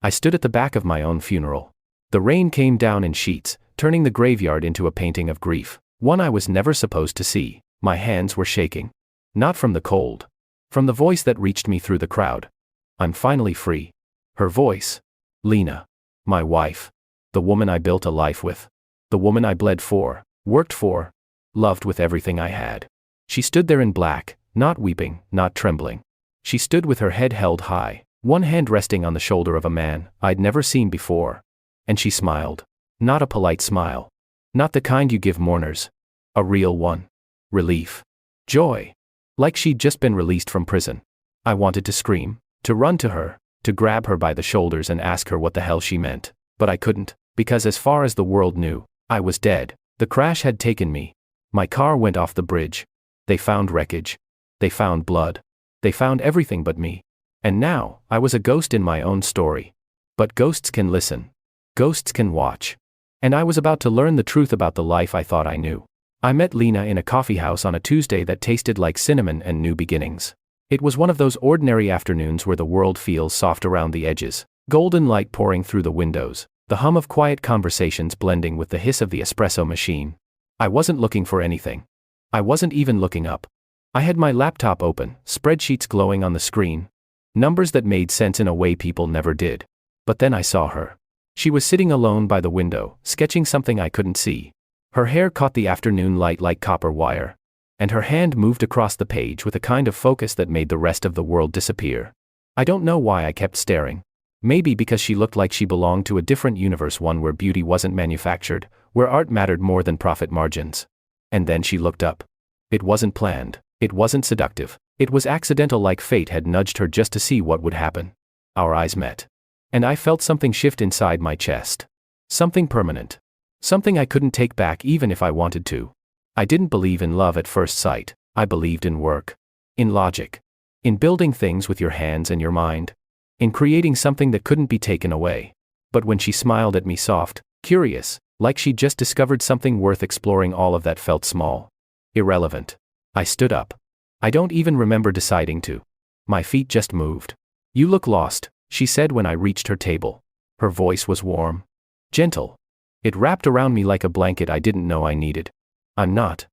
I stood at the back of my own funeral. The rain came down in sheets, turning the graveyard into a painting of grief, one I was never supposed to see. My hands were shaking. Not from the cold. From the voice that reached me through the crowd. I'm finally free. Her voice. Lena. My wife. The woman I built a life with. The woman I bled for, worked for, loved with everything I had. She stood there in black, not weeping, not trembling. She stood with her head held high, one hand resting on the shoulder of a man I'd never seen before. And she smiled. Not a polite smile. Not the kind you give mourners. A real one. Relief. Joy. Like she'd just been released from prison. I wanted to scream, to run to her, to grab her by the shoulders and ask her what the hell she meant, but I couldn't, because as far as the world knew, I was dead. The crash had taken me. My car went off the bridge. They found wreckage. They found blood. They found everything but me. And now, I was a ghost in my own story. But ghosts can listen. Ghosts can watch. And I was about to learn the truth about the life I thought I knew. I met Lena in a coffeehouse on a Tuesday that tasted like cinnamon and new beginnings. It was one of those ordinary afternoons where the world feels soft around the edges, golden light pouring through the windows, the hum of quiet conversations blending with the hiss of the espresso machine. I wasn't looking for anything. I wasn't even looking up. I had my laptop open, spreadsheets glowing on the screen. Numbers that made sense in a way people never did. But then I saw her. She was sitting alone by the window, sketching something I couldn't see. Her hair caught the afternoon light like copper wire. And her hand moved across the page with a kind of focus that made the rest of the world disappear. I don't know why I kept staring. Maybe because she looked like she belonged to a different universe, one where beauty wasn't manufactured, where art mattered more than profit margins. And then she looked up. It wasn't planned. It wasn't seductive. It was accidental, like fate had nudged her just to see what would happen. Our eyes met. And I felt something shift inside my chest. Something permanent. Something I couldn't take back even if I wanted to. I didn't believe in love at first sight. I believed in work. In logic. In building things with your hands and your mind. In creating something that couldn't be taken away. But when she smiled at me soft, curious, like she'd just discovered something worth exploring, all of that felt small. Irrelevant. I stood up. I don't even remember deciding to. My feet just moved. You look lost, she said when I reached her table. Her voice was warm. Gentle. It wrapped around me like a blanket I didn't know I needed. I'm not.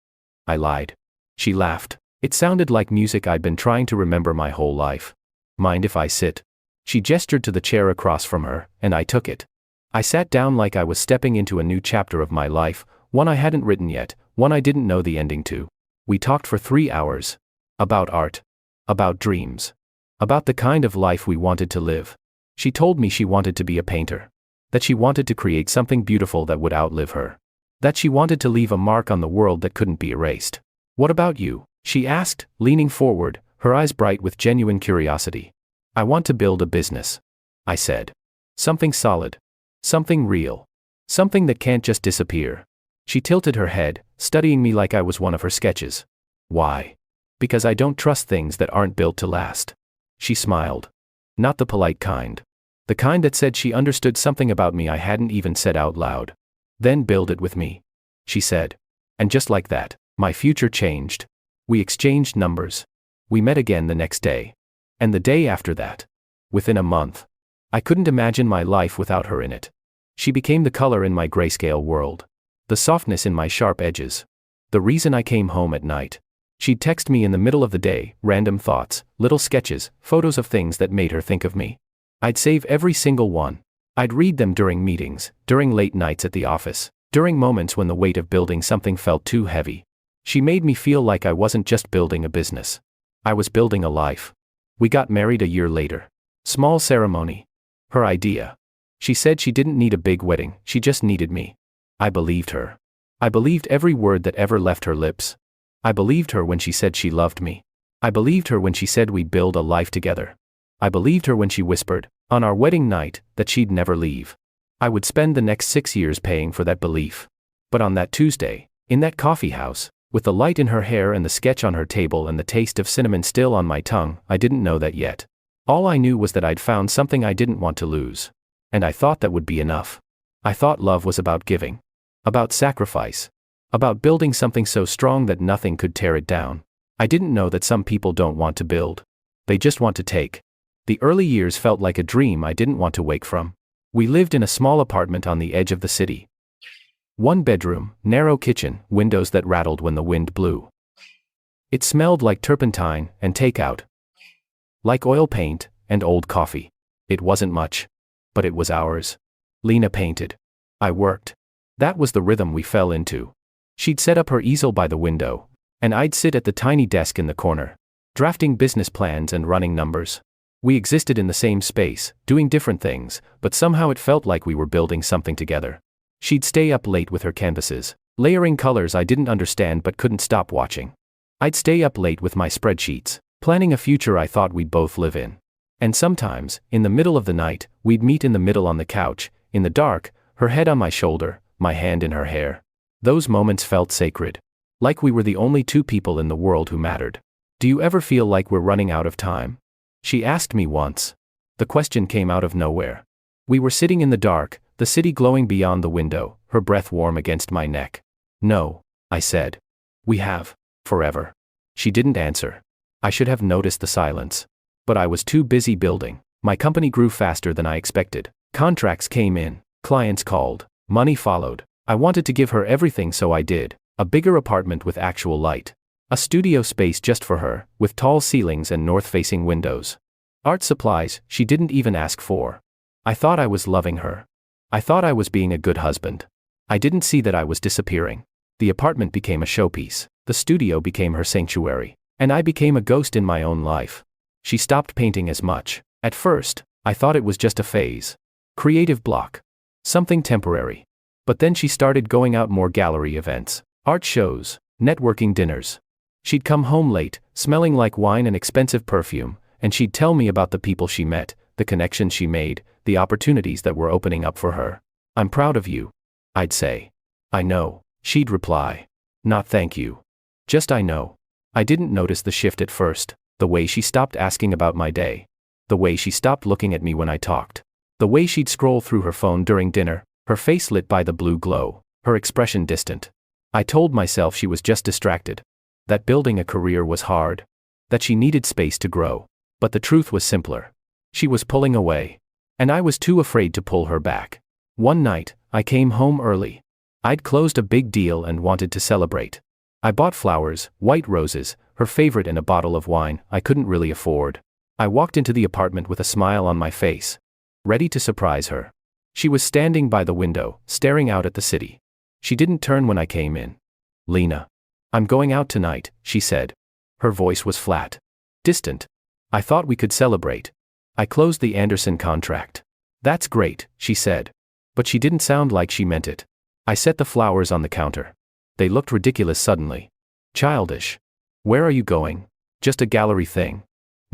I lied. She laughed. It sounded like music I'd been trying to remember my whole life. Mind if I sit? She gestured to the chair across from her, and I took it. I sat down like I was stepping into a new chapter of my life, one I hadn't written yet, one I didn't know the ending to. We talked for 3 hours. About art. About dreams. About the kind of life we wanted to live. She told me she wanted to be a painter. That she wanted to create something beautiful that would outlive her. That she wanted to leave a mark on the world that couldn't be erased. What about you? She asked, leaning forward, her eyes bright with genuine curiosity. I want to build a business. I said. Something solid. Something real. Something that can't just disappear. She tilted her head, studying me like I was one of her sketches. Why? Because I don't trust things that aren't built to last. She smiled. Not the polite kind. The kind that said she understood something about me I hadn't even said out loud. Then build it with me, she said. And just like that, my future changed. We exchanged numbers. We met again the next day. And the day after that. Within a month. I couldn't imagine my life without her in it. She became the color in my grayscale world. The softness in my sharp edges. The reason I came home at night. She'd text me in the middle of the day, random thoughts, little sketches, photos of things that made her think of me. I'd save every single one. I'd read them during meetings, during late nights at the office, during moments when the weight of building something felt too heavy. She made me feel like I wasn't just building a business. I was building a life. We got married a year later. Small ceremony. Her idea. She said she didn't need a big wedding, she just needed me. I believed her. I believed every word that ever left her lips. I believed her when she said she loved me. I believed her when she said we'd build a life together. I believed her when she whispered, on our wedding night, that she'd never leave. I would spend the next 6 years paying for that belief. But on that Tuesday, in that coffee house, with the light in her hair and the sketch on her table and the taste of cinnamon still on my tongue, I didn't know that yet. All I knew was that I'd found something I didn't want to lose. And I thought that would be enough. I thought love was about giving. About sacrifice. About building something so strong that nothing could tear it down. I didn't know that some people don't want to build. They just want to take. The early years felt like a dream I didn't want to wake from. We lived in a small apartment on the edge of the city. One bedroom, narrow kitchen, windows that rattled when the wind blew. It smelled like turpentine and takeout. Like oil paint and old coffee. It wasn't much. But it was ours. Lena painted. I worked. That was the rhythm we fell into. She'd set up her easel by the window, and I'd sit at the tiny desk in the corner, drafting business plans and running numbers. We existed in the same space, doing different things, but somehow it felt like we were building something together. She'd stay up late with her canvases, layering colors I didn't understand but couldn't stop watching. I'd stay up late with my spreadsheets, planning a future I thought we'd both live in. And sometimes, in the middle of the night, we'd meet in the middle on the couch, in the dark, her head on my shoulder, my hand in her hair. Those moments felt sacred. Like we were the only two people in the world who mattered. Do you ever feel like we're running out of time? She asked me once. The question came out of nowhere. We were sitting in the dark, the city glowing beyond the window, her breath warm against my neck. No, I said. We have. Forever. She didn't answer. I should have noticed the silence. But I was too busy building. My company grew faster than I expected. Contracts came in, clients called, money followed. I wanted to give her everything, so I did. A bigger apartment with actual light. A studio space just for her, with tall ceilings and north-facing windows. Art supplies she didn't even ask for. I thought I was loving her. I thought I was being a good husband. I didn't see that I was disappearing. The apartment became a showpiece. The studio became her sanctuary. And I became a ghost in my own life. She stopped painting as much. At first, I thought it was just a phase. Creative block. Something temporary. But then she started going out more gallery events, art shows, networking dinners. She'd come home late, smelling like wine and expensive perfume, and she'd tell me about the people she met, the connections she made, the opportunities that were opening up for her. I'm proud of you. I'd say. I know, she'd reply. Not thank you. Just I know. I didn't notice the shift at first, the way she stopped asking about my day. The way she stopped looking at me when I talked. The way she'd scroll through her phone during dinner, her face lit by the blue glow, her expression distant. I told myself she was just distracted. That building a career was hard. That she needed space to grow. But the truth was simpler. She was pulling away. And I was too afraid to pull her back. One night, I came home early. I'd closed a big deal and wanted to celebrate. I bought flowers, white roses, her favorite, and a bottle of wine I couldn't really afford. I walked into the apartment with a smile on my face, ready to surprise her. She was standing by the window, staring out at the city. She didn't turn when I came in. Lena. I'm going out tonight, she said. Her voice was flat. Distant. I thought we could celebrate. I closed the Anderson contract. That's great, she said. But she didn't sound like she meant it. I set the flowers on the counter. They looked ridiculous suddenly. Childish. Where are you going? Just a gallery thing.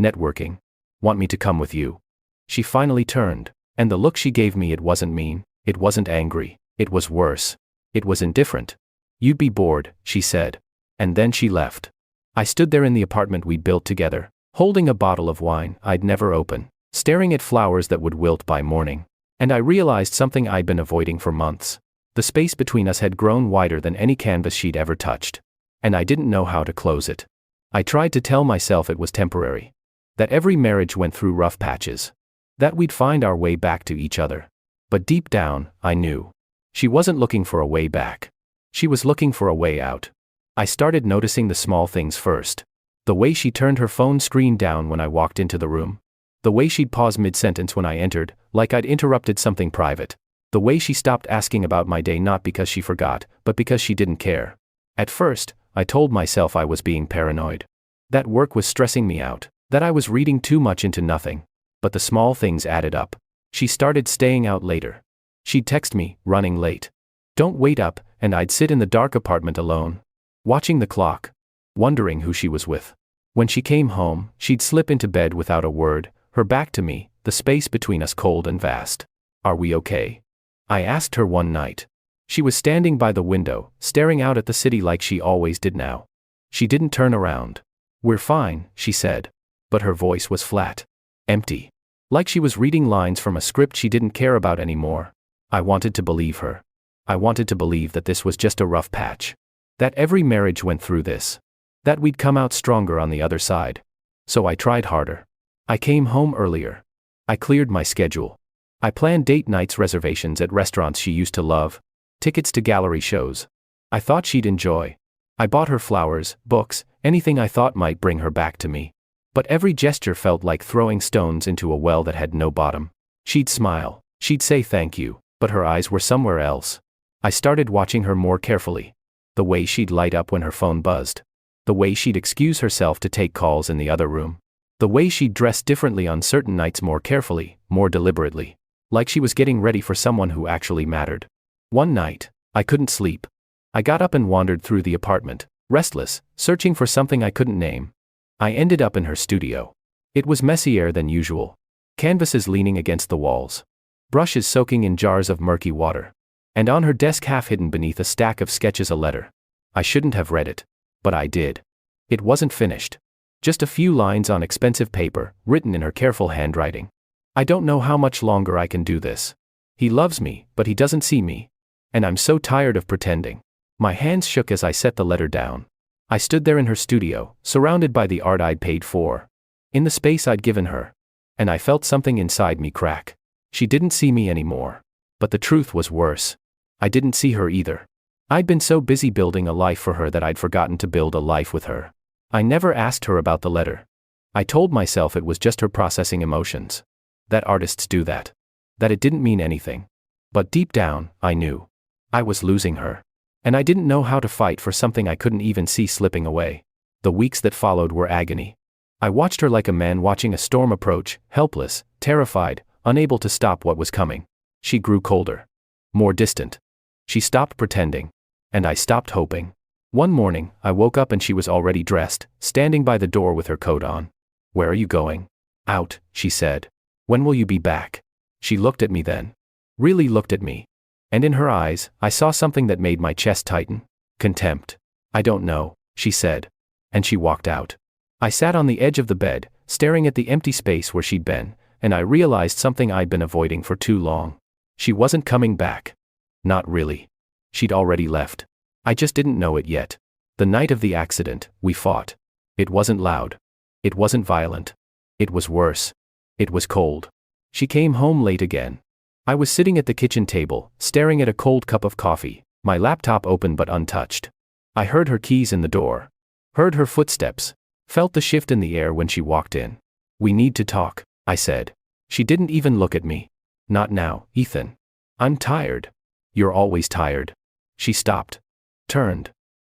Networking. Want me to come with you? She finally turned, and the look she gave me, it wasn't mean, it wasn't angry, it was worse. It was indifferent. You'd be bored, she said. And then she left. I stood there in the apartment we built together, holding a bottle of wine I'd never open, staring at flowers that would wilt by morning. And I realized something I'd been avoiding for months. The space between us had grown wider than any canvas she'd ever touched. And I didn't know how to close it. I tried to tell myself it was temporary. That every marriage went through rough patches. That we'd find our way back to each other. But deep down, I knew. She wasn't looking for a way back. She was looking for a way out. I started noticing the small things first. The way she turned her phone screen down when I walked into the room. The way she'd pause mid-sentence when I entered, like I'd interrupted something private. The way she stopped asking about my day, not because she forgot, but because she didn't care. At first, I told myself I was being paranoid. That work was stressing me out, that I was reading too much into nothing. But the small things added up. She started staying out later. She'd text me, running late. Don't wait up, and I'd sit in the dark apartment alone, watching the clock, wondering who she was with. When she came home, she'd slip into bed without a word, her back to me, the space between us cold and vast. Are we okay? I asked her one night. She was standing by the window, staring out at the city like she always did now. She didn't turn around. We're fine, she said. But her voice was flat. Empty. Like she was reading lines from a script she didn't care about anymore. I wanted to believe her. I wanted to believe that this was just a rough patch. That every marriage went through this. That we'd come out stronger on the other side. So I tried harder. I came home earlier. I cleared my schedule. I planned date nights, reservations at restaurants she used to love, tickets to gallery shows I thought she'd enjoy. I bought her flowers, books, anything I thought might bring her back to me. But every gesture felt like throwing stones into a well that had no bottom. She'd smile, she'd say thank you, but her eyes were somewhere else. I started watching her more carefully. The way she'd light up when her phone buzzed. The way she'd excuse herself to take calls in the other room. The way she'd dress differently on certain nights, more carefully, more deliberately. Like she was getting ready for someone who actually mattered. One night, I couldn't sleep. I got up and wandered through the apartment, restless, searching for something I couldn't name. I ended up in her studio. It was messier than usual. Canvases leaning against the walls. Brushes soaking in jars of murky water. And on her desk, half hidden beneath a stack of sketches, a letter. I shouldn't have read it. But I did. It wasn't finished. Just a few lines on expensive paper, written in her careful handwriting. I don't know how much longer I can do this. He loves me, but he doesn't see me. And I'm so tired of pretending. My hands shook as I set the letter down. I stood there in her studio, surrounded by the art I'd paid for. In the space I'd given her. And I felt something inside me crack. She didn't see me anymore. But the truth was worse. I didn't see her either. I'd been so busy building a life for her that I'd forgotten to build a life with her. I never asked her about the letter. I told myself it was just her processing emotions. That artists do that. That it didn't mean anything. But deep down, I knew. I was losing her. And I didn't know how to fight for something I couldn't even see slipping away. The weeks that followed were agony. I watched her like a man watching a storm approach, helpless, terrified, unable to stop what was coming. She grew colder. More distant. She stopped pretending. And I stopped hoping. One morning, I woke up and she was already dressed, standing by the door with her coat on. "Where are you going?" "Out," she said. "When will you be back?" She looked at me then. Really looked at me. And in her eyes, I saw something that made my chest tighten. Contempt. "I don't know," she said. And she walked out. I sat on the edge of the bed, staring at the empty space where she'd been, and I realized something I'd been avoiding for too long. She wasn't coming back. Not really. She'd already left. I just didn't know it yet. The night of the accident, we fought. It wasn't loud. It wasn't violent. It was worse. It was cold. She came home late again. I was sitting at the kitchen table, staring at a cold cup of coffee, my laptop open but untouched. I heard her keys in the door. Heard her footsteps. Felt the shift in the air when she walked in. "We need to talk," I said. She didn't even look at me. "Not now, Ethan. I'm tired." "You're always tired." She stopped. Turned.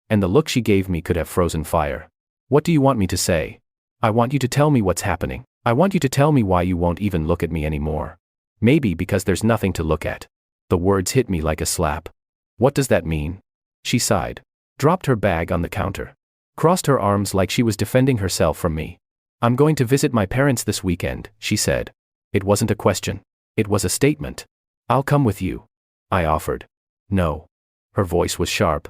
And the look she gave me could have frozen fire. "What do you want me to say?" "I want you to tell me what's happening. I want you to tell me why you won't even look at me anymore." "Maybe because there's nothing to look at." The words hit me like a slap. "What does that mean?" She sighed. Dropped her bag on the counter. Crossed her arms like she was defending herself from me. "I'm going to visit my parents this weekend," she said. It wasn't a question. It was a statement. "I'll come with you." I offered. "No." Her voice was sharp.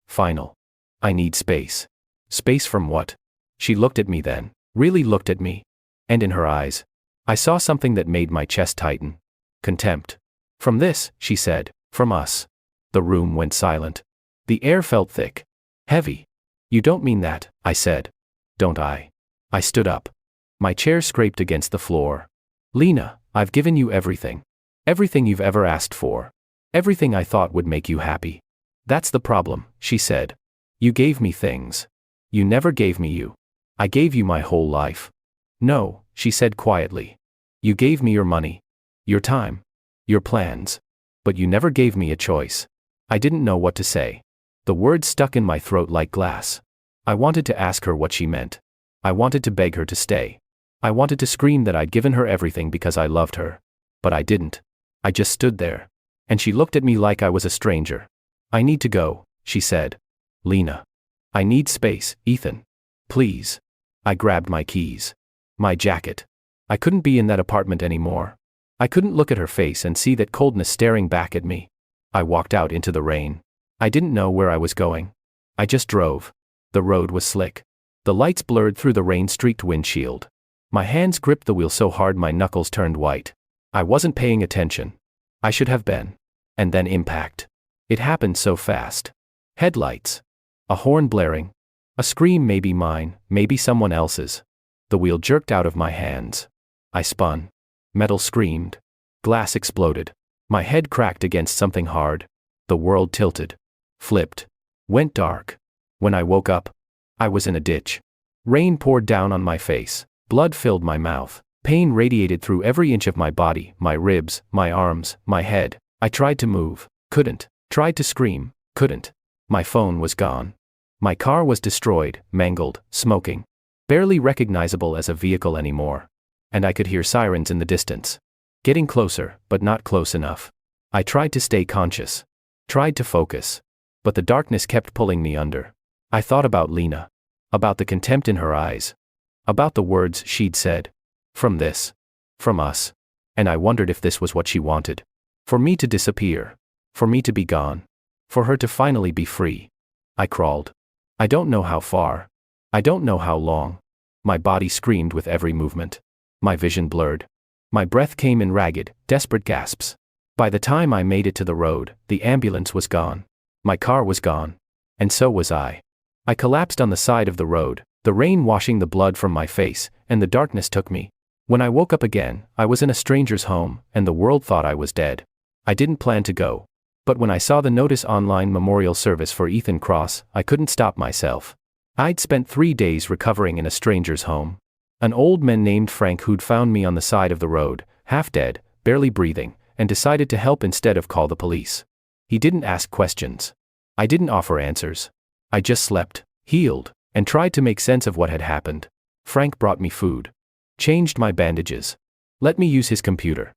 Final. "I need space." "Space from what?" She looked at me then. Really looked at me. And in her eyes, I saw something that made my chest tighten. Contempt. "From this," she said. "From us." The room went silent. The air felt thick. Heavy. "You don't mean that," I said. "Don't I?" I stood up. My chair scraped against the floor. "Lena, I've given you everything. Everything you've ever asked for. Everything I thought would make you happy." "That's the problem," she said. "You gave me things. You never gave me you. I gave you my whole life." "No," she said quietly. "You gave me your money. Your time. Your plans. But you never gave me a choice." I didn't know what to say. The words stuck in my throat like glass. I wanted to ask her what she meant. I wanted to beg her to stay. I wanted to scream that I'd given her everything because I loved her. But I didn't. I just stood there. And she looked at me like I was a stranger. "I need to go," she said. "Lena. I need space, Ethan. Please." I grabbed my keys. My jacket. I couldn't be in that apartment anymore. I couldn't look at her face and see that coldness staring back at me. I walked out into the rain. I didn't know where I was going. I just drove. The road was slick. The lights blurred through the rain-streaked windshield. My hands gripped the wheel so hard my knuckles turned white. I wasn't paying attention. I should have been. And then impact. It happened so fast. Headlights. A horn blaring. A scream, maybe mine, maybe someone else's. The wheel jerked out of my hands. I spun. Metal screamed. Glass exploded. My head cracked against something hard. The world tilted. Flipped. Went dark. When I woke up, I was in a ditch. Rain poured down on my face. Blood filled my mouth. Pain radiated through every inch of my body, my ribs, my arms, my head. I tried to move. Couldn't. Tried to scream. Couldn't. My phone was gone. My car was destroyed, mangled, smoking. Barely recognizable as a vehicle anymore. And I could hear sirens in the distance. Getting closer, but not close enough. I tried to stay conscious. Tried to focus. But the darkness kept pulling me under. I thought about Lena. About the contempt in her eyes. About the words she'd said. From this. From us. And I wondered if this was what she wanted. For me to disappear. For me to be gone. For her to finally be free. I crawled. I don't know how far. I don't know how long. My body screamed with every movement. My vision blurred. My breath came in ragged, desperate gasps. By the time I made it to the road, the ambulance was gone. My car was gone. And so was I. I collapsed on the side of the road, the rain washing the blood from my face, and the darkness took me. When I woke up again, I was in a stranger's home, and the world thought I was dead. I didn't plan to go. But when I saw the notice online memorial service for Ethan Cross, I couldn't stop myself. I'd spent 3 days recovering in a stranger's home. An old man named Frank who'd found me on the side of the road, half dead, barely breathing, and decided to help instead of call the police. He didn't ask questions. I didn't offer answers. I just slept, healed, and tried to make sense of what had happened. Frank brought me food. Changed my bandages. Let me use his computer.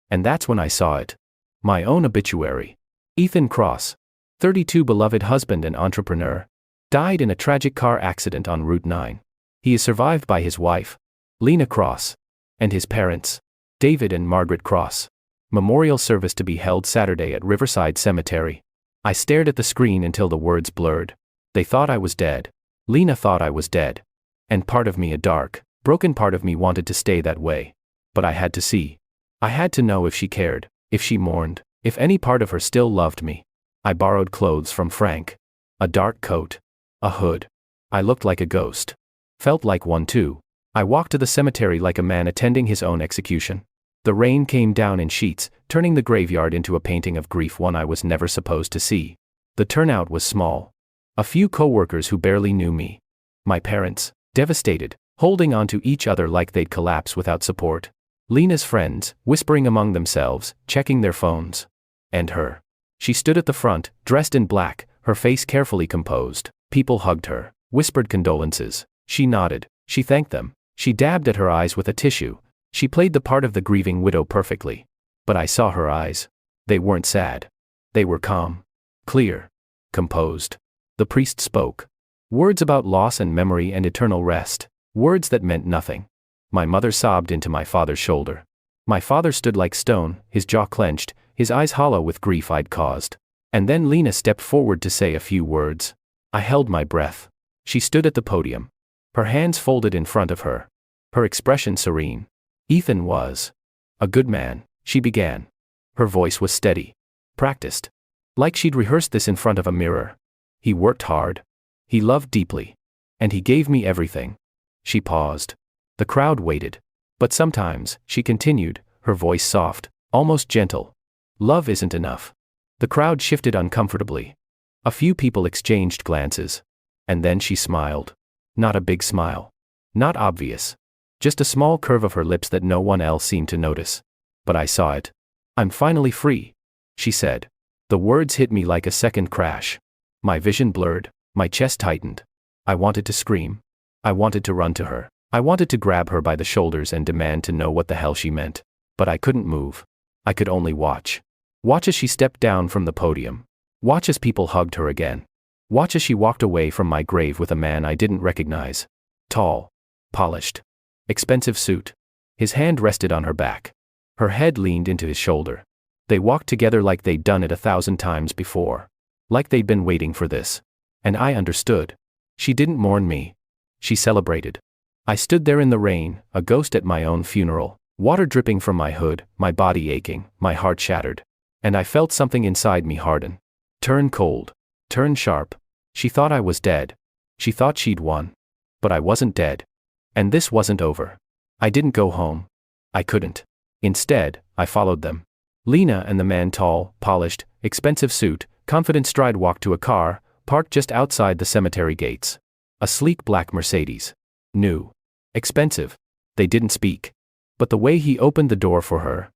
And that's when I saw it. My own obituary. Ethan Cross, 32, beloved husband and entrepreneur, died in a tragic car accident on Route 9. He is survived by his wife, Lena Cross, and his parents, David and Margaret Cross. Memorial service to be held Saturday at Riverside Cemetery. I stared at the screen until the words blurred. They thought I was dead. Lena thought I was dead. And part of me, a dark, broken part of me, wanted to stay that way. But I had to see. I had to know if she cared, if she mourned, if any part of her still loved me. I borrowed clothes from Frank. A dark coat. A hood. I looked like a ghost. Felt like one too. I walked to the cemetery like a man attending his own execution. The rain came down in sheets, turning the graveyard into a painting of grief, one I was never supposed to see. The turnout was small. A few co-workers who barely knew me. My parents, devastated, holding on to each other like they'd collapse without support. Lena's friends, whispering among themselves, checking their phones. And her. She stood at the front, dressed in black, her face carefully composed. People hugged her, whispered condolences. She nodded. She thanked them. She dabbed at her eyes with a tissue. She played the part of the grieving widow perfectly. But I saw her eyes. They weren't sad. They were calm. Clear. Composed. The priest spoke. Words about loss and memory and eternal rest. Words that meant nothing. My mother sobbed into my father's shoulder. My father stood like stone, his jaw clenched, his eyes hollow with grief I'd caused. And then Lena stepped forward to say a few words. I held my breath. She stood at the podium. Her hands folded in front of her. Her expression serene. Ethan was a good man, she began. Her voice was steady. Practiced. Like she'd rehearsed this in front of a mirror. He worked hard. He loved deeply. And he gave me everything. She paused. The crowd waited. But sometimes, she continued, her voice soft, almost gentle. Love isn't enough. The crowd shifted uncomfortably. A few people exchanged glances. And then she smiled. Not a big smile. Not obvious. Just a small curve of her lips that no one else seemed to notice. But I saw it. I'm finally free, she said. The words hit me like a second crash. My vision blurred, my chest tightened. I wanted to scream. I wanted to run to her. I wanted to grab her by the shoulders and demand to know what the hell she meant. But I couldn't move. I could only watch. Watch as she stepped down from the podium. Watch as people hugged her again. Watch as she walked away from my grave with a man I didn't recognize. Tall. Polished. Expensive suit. His hand rested on her back. Her head leaned into his shoulder. They walked together like they'd done it 1,000 times before. Like they'd been waiting for this. And I understood. She didn't mourn me. She celebrated. I stood there in the rain, a ghost at my own funeral, water dripping from my hood, my body aching, my heart shattered. And I felt something inside me harden. Turn cold. Turn sharp. She thought I was dead. She thought she'd won. But I wasn't dead. And this wasn't over. I didn't go home. I couldn't. Instead, I followed them. Lena and the man, tall, polished, expensive suit, confident stride, walked to a car, parked just outside the cemetery gates. A sleek black Mercedes. New. Expensive. They didn't speak. But the way he opened the door for her,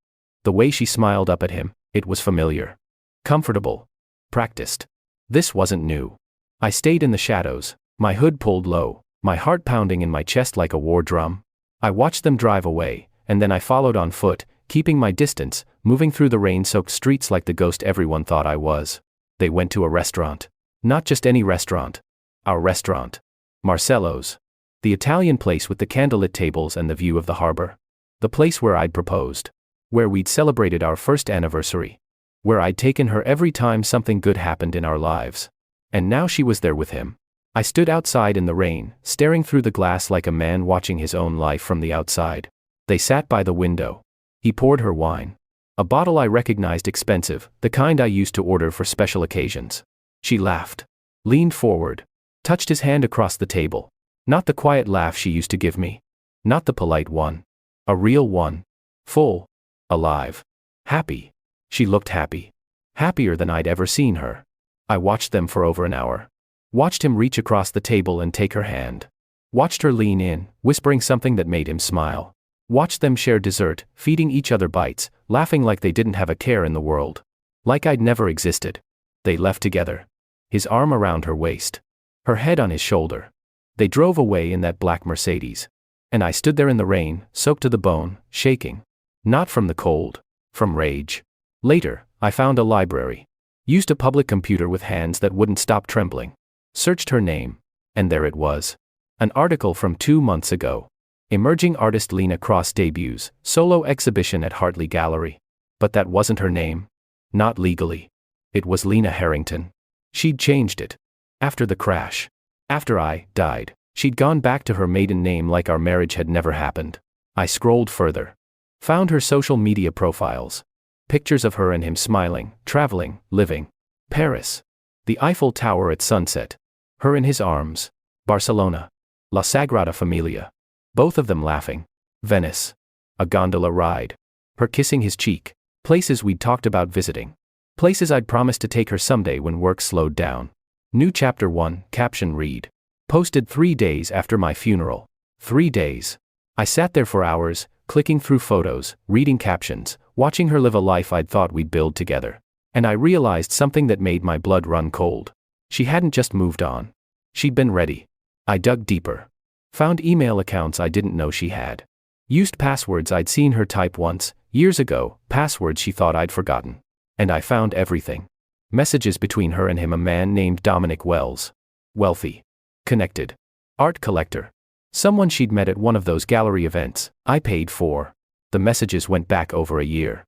the way she smiled up at him, it was familiar. Comfortable. Practiced. This wasn't new. I stayed in the shadows, my hood pulled low, my heart pounding in my chest like a war drum. I watched them drive away, and then I followed on foot, keeping my distance, moving through the rain-soaked streets like the ghost everyone thought I was. They went to a restaurant. Not just any restaurant. Our restaurant. Marcello's. The Italian place with the candlelit tables and the view of the harbor. The place where I'd proposed. Where we'd celebrated our first anniversary. Where I'd taken her every time something good happened in our lives. And now she was there with him. I stood outside in the rain, staring through the glass like a man watching his own life from the outside. They sat by the window. He poured her wine. A bottle I recognized, expensive, the kind I used to order for special occasions. She laughed. Leaned forward. Touched his hand across the table. Not the quiet laugh she used to give me. Not the polite one. A real one. Full. Alive. Happy. She looked happy. Happier than I'd ever seen her. I watched them for over an hour. Watched him reach across the table and take her hand. Watched her lean in, whispering something that made him smile. Watched them share dessert, feeding each other bites, laughing like they didn't have a care in the world. Like I'd never existed. They left together. His arm around her waist. Her head on his shoulder. They drove away in that black Mercedes. And I stood there in the rain, soaked to the bone, shaking. Not from the cold. From rage. Later, I found a library. Used a public computer with hands that wouldn't stop trembling. Searched her name. And there it was. An article from 2 months ago. Emerging artist Lena Cross debuts, solo exhibition at Hartley Gallery. But that wasn't her name. Not legally. It was Lena Harrington. She'd changed it. After the crash. After I died, she'd gone back to her maiden name like our marriage had never happened. I scrolled further. Found her social media profiles. Pictures of her and him smiling, traveling, living. Paris. The Eiffel Tower at sunset. Her in his arms. Barcelona. La Sagrada Familia. Both of them laughing. Venice. A gondola ride. Her kissing his cheek. Places we'd talked about visiting. Places I'd promised to take her someday when work slowed down. New chapter 1, caption read. Posted 3 days after my funeral. 3 days. I sat there for hours, clicking through photos, reading captions, watching her live a life I'd thought we'd build together. And I realized something that made my blood run cold. She hadn't just moved on. She'd been ready. I dug deeper. Found email accounts I didn't know she had. Used passwords I'd seen her type once, years ago, passwords she thought I'd forgotten. And I found everything. Messages between her and him, a man named Dominic Wells. Wealthy. Connected. Art collector. Someone she'd met at one of those gallery events I paid for. The messages went back over a year.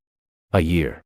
A year.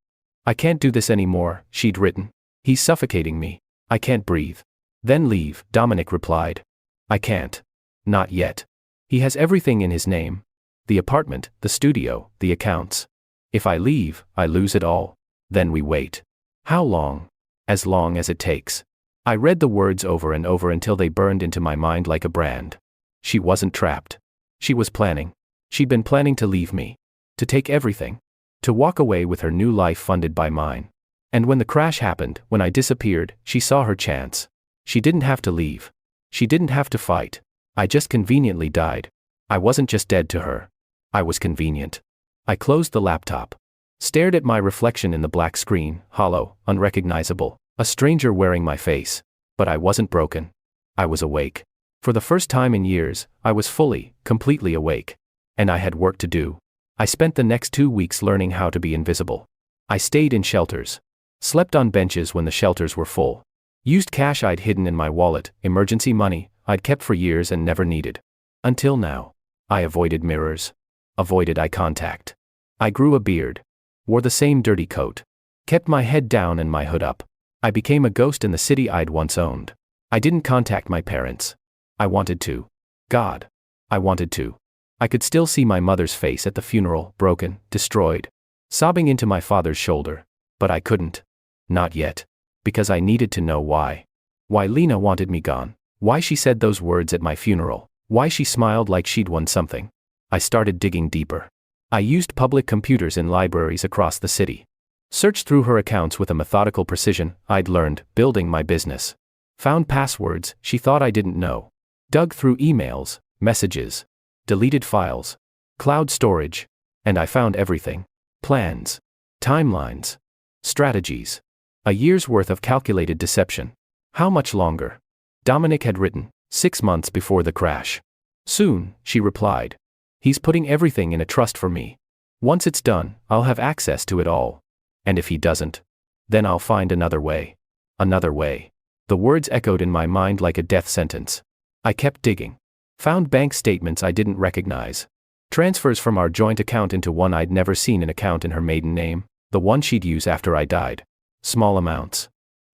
I can't do this anymore, she'd written. He's suffocating me. I can't breathe. Then leave, Dominic replied. I can't. Not yet. He has everything in his name. The apartment, the studio, the accounts. If I leave, I lose it all. Then we wait. How long? As long as it takes. I read the words over and over until they burned into my mind like a brand. She wasn't trapped. She was planning. She'd been planning to leave me. To take everything. To walk away with her new life funded by mine. And when the crash happened, when I disappeared, she saw her chance. She didn't have to leave. She didn't have to fight. I just conveniently died. I wasn't just dead to her. I was convenient. I closed the laptop. Stared at my reflection in the black screen, hollow, unrecognizable, a stranger wearing my face. But I wasn't broken. I was awake. For the first time in years, I was fully, completely awake. And I had work to do. I spent the next 2 weeks learning how to be invisible. I stayed in shelters. Slept on benches when the shelters were full. Used cash I'd hidden in my wallet, emergency money I'd kept for years and never needed. Until now. I avoided mirrors. Avoided eye contact. I grew a beard. Wore the same dirty coat. Kept my head down and my hood up. I became a ghost in the city I'd once owned. I didn't contact my parents. I wanted to. God. I wanted to. I could still see my mother's face at the funeral, broken, destroyed. Sobbing into my father's shoulder. But I couldn't. Not yet. Because I needed to know why. Why Lena wanted me gone. Why she said those words at my funeral. Why she smiled like she'd won something. I started digging deeper. I used public computers in libraries across the city. Searched through her accounts with a methodical precision I'd learned building my business. Found passwords she thought I didn't know. Dug through emails, messages, deleted files, cloud storage, and I found everything. Plans, timelines, strategies. A year's worth of calculated deception. How much longer? Dominic had written, 6 months before the crash. Soon, she replied. He's putting everything in a trust for me. Once it's done, I'll have access to it all. And if he doesn't, then I'll find another way. Another way. The words echoed in my mind like a death sentence. I kept digging. Found bank statements I didn't recognize. Transfers from our joint account into one I'd never seen, an account in her maiden name, the one she'd use after I died. Small amounts.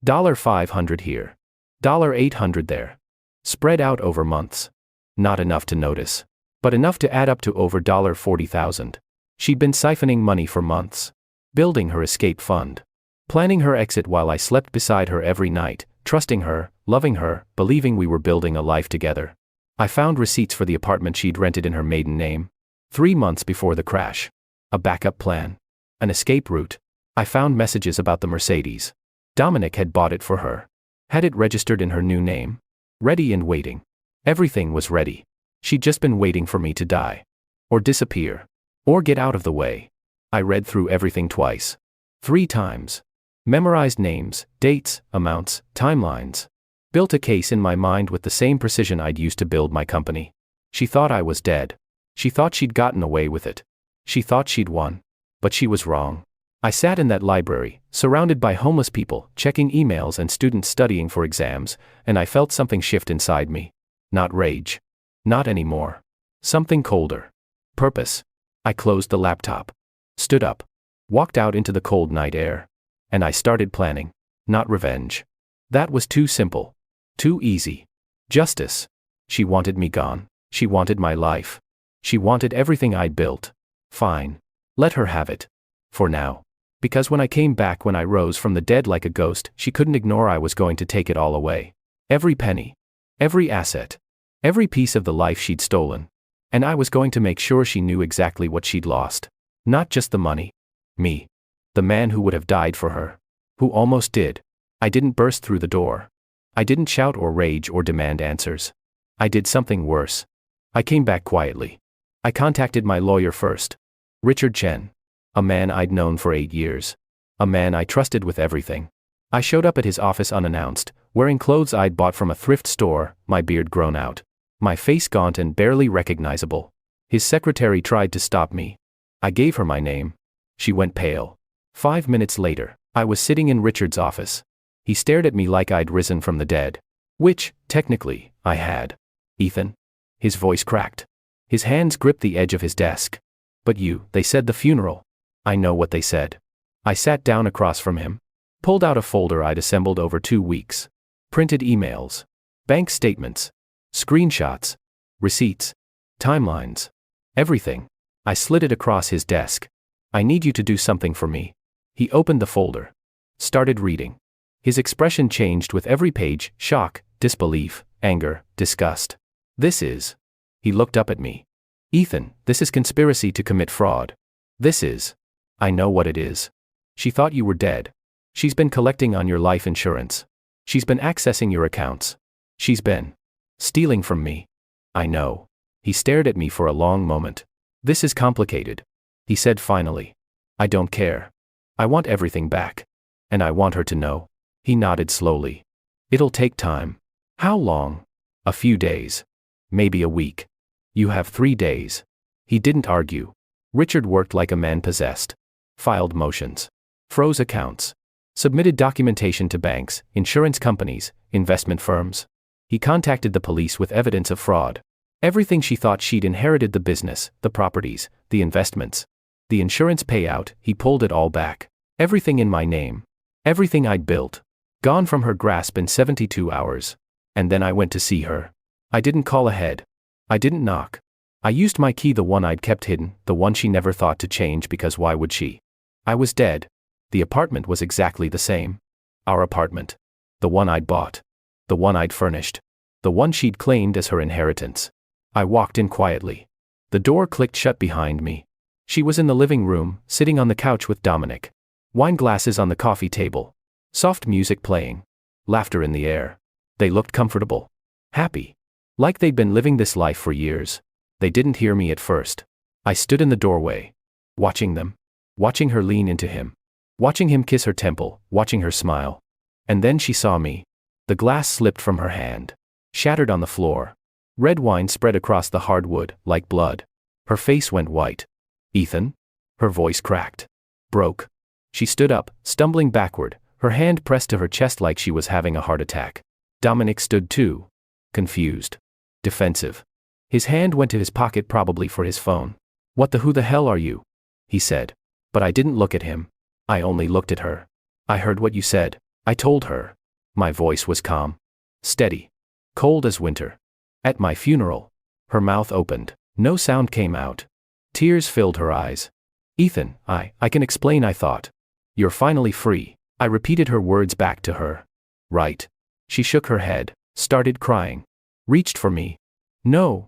$500 here. $800 there. Spread out over months. Not enough to notice. But enough to add up to over $40,000. She'd been siphoning money for months. Building her escape fund. Planning her exit while I slept beside her every night, trusting her, loving her, believing we were building a life together. I found receipts for the apartment she'd rented in her maiden name. 3 months before the crash. A backup plan. An escape route. I found messages about the Mercedes. Dominic had bought it for her. Had it registered in her new name. Ready and waiting. Everything was ready. She'd just been waiting for me to die. Or disappear. Or get out of the way. I read through everything twice. 3 times. Memorized names, dates, amounts, timelines. Built a case in my mind with the same precision I'd used to build my company. She thought I was dead. She thought she'd gotten away with it. She thought she'd won. But she was wrong. I sat in that library, surrounded by homeless people, checking emails and students studying for exams, and I felt something shift inside me. Not rage. Not anymore. Something colder. Purpose. I closed the laptop. Stood up. Walked out into the cold night air. And I started planning. Not revenge. That was too simple. Too easy. Justice. She wanted me gone. She wanted my life. She wanted everything I'd built. Fine. Let her have it. For now. Because when I came back, when I rose from the dead like a ghost, she couldn't ignore. I was going to take it all away. Every penny. Every asset. Every piece of the life she'd stolen. And I was going to make sure she knew exactly what she'd lost. Not just the money. Me. The man who would have died for her. Who almost did. I didn't burst through the door. I didn't shout or rage or demand answers. I did something worse. I came back quietly. I contacted my lawyer first. Richard Chen. A man I'd known for 8 years. A man I trusted with everything. I showed up at his office unannounced, wearing clothes I'd bought from a thrift store, my beard grown out. My face gaunt and barely recognizable. His secretary tried to stop me. I gave her my name. She went pale. 5 minutes later, I was sitting in Richard's office. He stared at me like I'd risen from the dead. Which, technically, I had. Ethan? His voice cracked. His hands gripped the edge of his desk. But they said the funeral. I know what they said. I sat down across from him. Pulled out a folder I'd assembled over 2 weeks. Printed emails. Bank statements. Screenshots. Receipts. Timelines. Everything. I slid it across his desk. I need you to do something for me. He opened the folder. Started reading. His expression changed with every page: shock, disbelief, anger, disgust. This is. He looked up at me. Ethan, this is conspiracy to commit fraud. This is. I know what it is. She thought you were dead. She's been collecting on your life insurance. She's been accessing your accounts. She's been stealing from me. I know. He stared at me for a long moment. This is complicated. He said finally. I don't care. I want everything back. And I want her to know. He nodded slowly. It'll take time. How long? A few days. Maybe a week. You have 3 days. He didn't argue. Richard worked like a man possessed. Filed motions. Froze accounts. Submitted documentation to banks, insurance companies, investment firms. He contacted the police with evidence of fraud. Everything she thought she'd inherited: the business, the properties, the investments, the insurance payout. He pulled it all back. Everything in my name. Everything I'd built. Gone from her grasp in 72 hours. And then I went to see her. I didn't call ahead. I didn't knock. I used my key, the one I'd kept hidden, the one she never thought to change, because why would she? I was dead. The apartment was exactly the same. Our apartment. The one I'd bought. The one I'd furnished. The one she'd claimed as her inheritance. I walked in quietly. The door clicked shut behind me. She was in the living room, sitting on the couch with Dominic. Wine glasses on the coffee table. Soft music playing. Laughter in the air. They looked comfortable. Happy. Like they'd been living this life for years. They didn't hear me at first. I stood in the doorway. Watching them. Watching her lean into him. Watching him kiss her temple, watching her smile. And then she saw me. The glass slipped from her hand. Shattered on the floor. Red wine spread across the hardwood, like blood. Her face went white. Ethan? Her voice cracked. Broke. She stood up, stumbling backward, her hand pressed to her chest like she was having a heart attack. Dominic stood too. Confused. Defensive. His hand went to his pocket, probably for his phone. Who the hell are you? He said. But I didn't look at him. I only looked at her. I heard what you said. I told her. My voice was calm. Steady. Cold as winter. At my funeral. Her mouth opened. No sound came out. Tears filled her eyes. Ethan, I can explain, I thought. You're finally free. I repeated her words back to her. Right. She shook her head, started crying. Reached for me. No,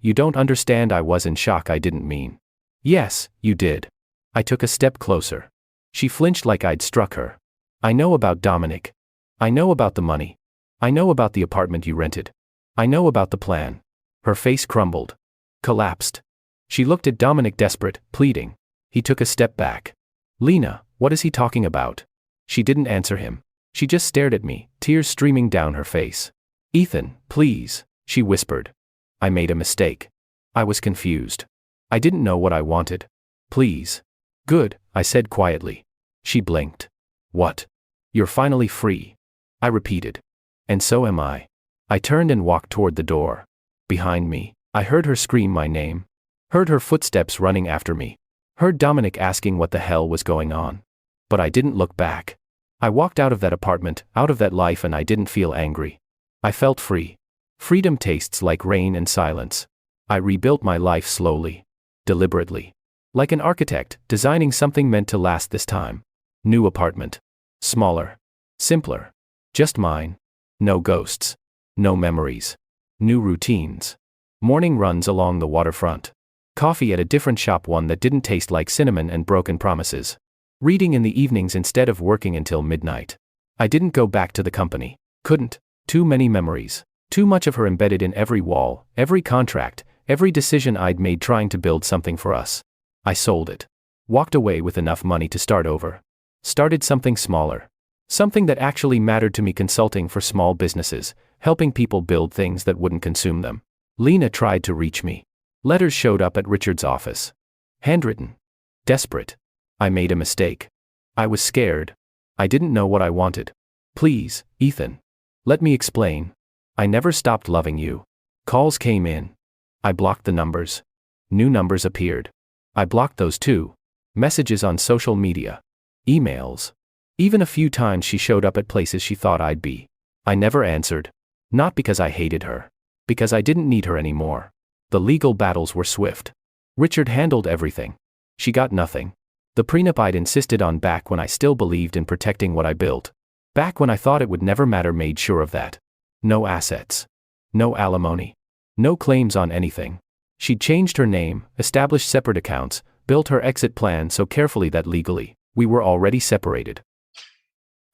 you don't understand. I was in shock. I didn't mean. Yes, you did. I took a step closer. She flinched like I'd struck her. I know about Dominic. I know about the money. I know about the apartment you rented. I know about the plan. Her face crumbled. Collapsed. She looked at Dominic, desperate, pleading. He took a step back. Lena, what is he talking about? She didn't answer him. She just stared at me, tears streaming down her face. Ethan, please, she whispered. I made a mistake. I was confused. I didn't know what I wanted. Please. Good, I said quietly. She blinked. What? You're finally free. I repeated. And so am I. I turned and walked toward the door. Behind me, I heard her scream my name. Heard her footsteps running after me. Heard Dominic asking what the hell was going on. But I didn't look back. I walked out of that apartment, out of that life, and I didn't feel angry. I felt free. Freedom tastes like rain and silence. I rebuilt my life slowly. Deliberately. Like an architect, designing something meant to last this time. New apartment. Smaller. Simpler. Just mine. No ghosts. No memories. New routines. Morning runs along the waterfront. Coffee at a different shop, one that didn't taste like cinnamon and broken promises. Reading in the evenings instead of working until midnight. I didn't go back to the company. Couldn't. Too many memories. Too much of her embedded in every wall, every contract, every decision I'd made trying to build something for us. I sold it. Walked away with enough money to start over. Started something smaller. Something that actually mattered to me, consulting for small businesses, helping people build things that wouldn't consume them. Lena tried to reach me. Letters showed up at Richard's office. Handwritten. Desperate. I made a mistake. I was scared. I didn't know what I wanted. Please, Ethan. Let me explain. I never stopped loving you. Calls came in. I blocked the numbers. New numbers appeared. I blocked those too. Messages on social media. Emails. Even a few times she showed up at places she thought I'd be. I never answered. Not because I hated her. Because I didn't need her anymore. The legal battles were swift. Richard handled everything. She got nothing. The prenup I'd insisted on back when I still believed in protecting what I built. Back when I thought it would never matter, made sure of that. No assets. No alimony. No claims on anything. She'd changed her name, established separate accounts, built her exit plan so carefully that legally, we were already separated.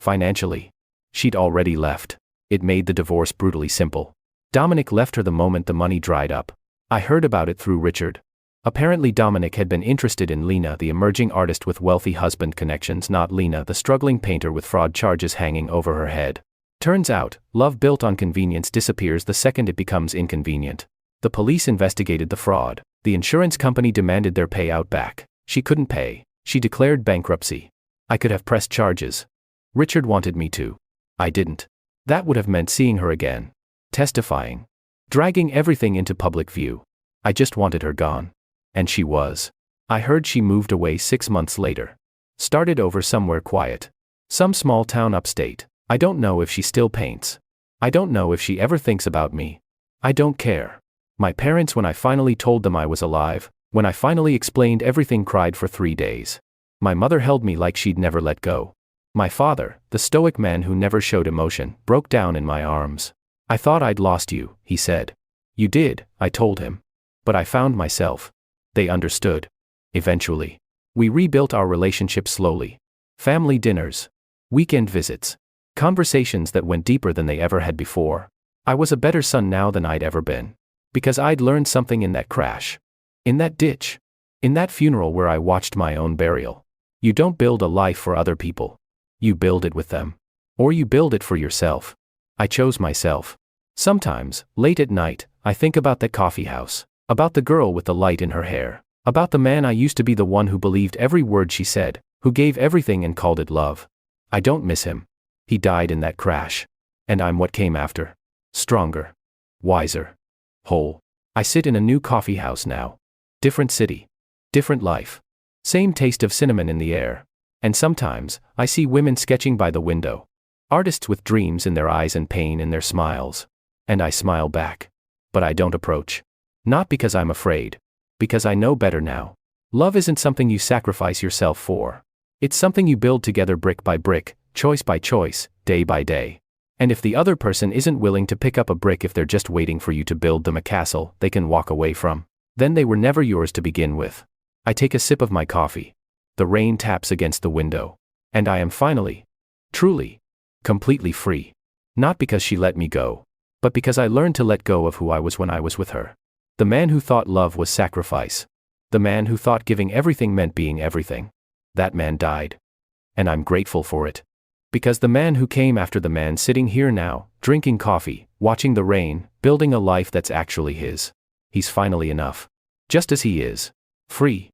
Financially, she'd already left. It made the divorce brutally simple. Dominic left her the moment the money dried up. I heard about it through Richard. Apparently Dominic had been interested in Lena, the emerging artist with wealthy husband connections, not Lena, the struggling painter with fraud charges hanging over her head. Turns out, love built on convenience disappears the second it becomes inconvenient. The police investigated the fraud. The insurance company demanded their payout back. She couldn't pay. She declared bankruptcy. I could have pressed charges. Richard wanted me to. I didn't. That would have meant seeing her again. Testifying. Dragging everything into public view. I just wanted her gone. And she was. I heard she moved away 6 months later. Started over somewhere quiet. Some small town upstate. I don't know if she still paints. I don't know if she ever thinks about me. I don't care. My parents, when I finally told them I was alive, when I finally explained everything, cried for 3 days. My mother held me like she'd never let go. My father, the stoic man who never showed emotion, broke down in my arms. I thought I'd lost you, he said. You did, I told him. But I found myself. They understood. Eventually. We rebuilt our relationship slowly. Family dinners. Weekend visits. Conversations that went deeper than they ever had before. I was a better son now than I'd ever been. Because I'd learned something in that crash. In that ditch. In that funeral where I watched my own burial. You don't build a life for other people. You build it with them. Or you build it for yourself. I chose myself. Sometimes, late at night, I think about that coffee house. About the girl with the light in her hair. About the man I used to be, the one who believed every word she said, who gave everything and called it love. I don't miss him. He died in that crash. And I'm what came after. Stronger. Wiser. Whole. I sit in a new coffee house now. Different city. Different life. Same taste of cinnamon in the air. And sometimes, I see women sketching by the window. Artists with dreams in their eyes and pain in their smiles. And I smile back. But I don't approach. Not because I'm afraid. Because I know better now. Love isn't something you sacrifice yourself for. It's something you build together brick by brick, choice by choice, day by day. And if the other person isn't willing to pick up a brick, if they're just waiting for you to build them a castle they can walk away from, then they were never yours to begin with. I take a sip of my coffee. The rain taps against the window. And I am finally, truly, completely free. Not because she let me go, but because I learned to let go of who I was when I was with her. The man who thought love was sacrifice. The man who thought giving everything meant being everything. That man died. And I'm grateful for it. Because the man who came after the man sitting here now, drinking coffee, watching the rain, building a life that's actually his. He's finally enough. Just as he is. Free.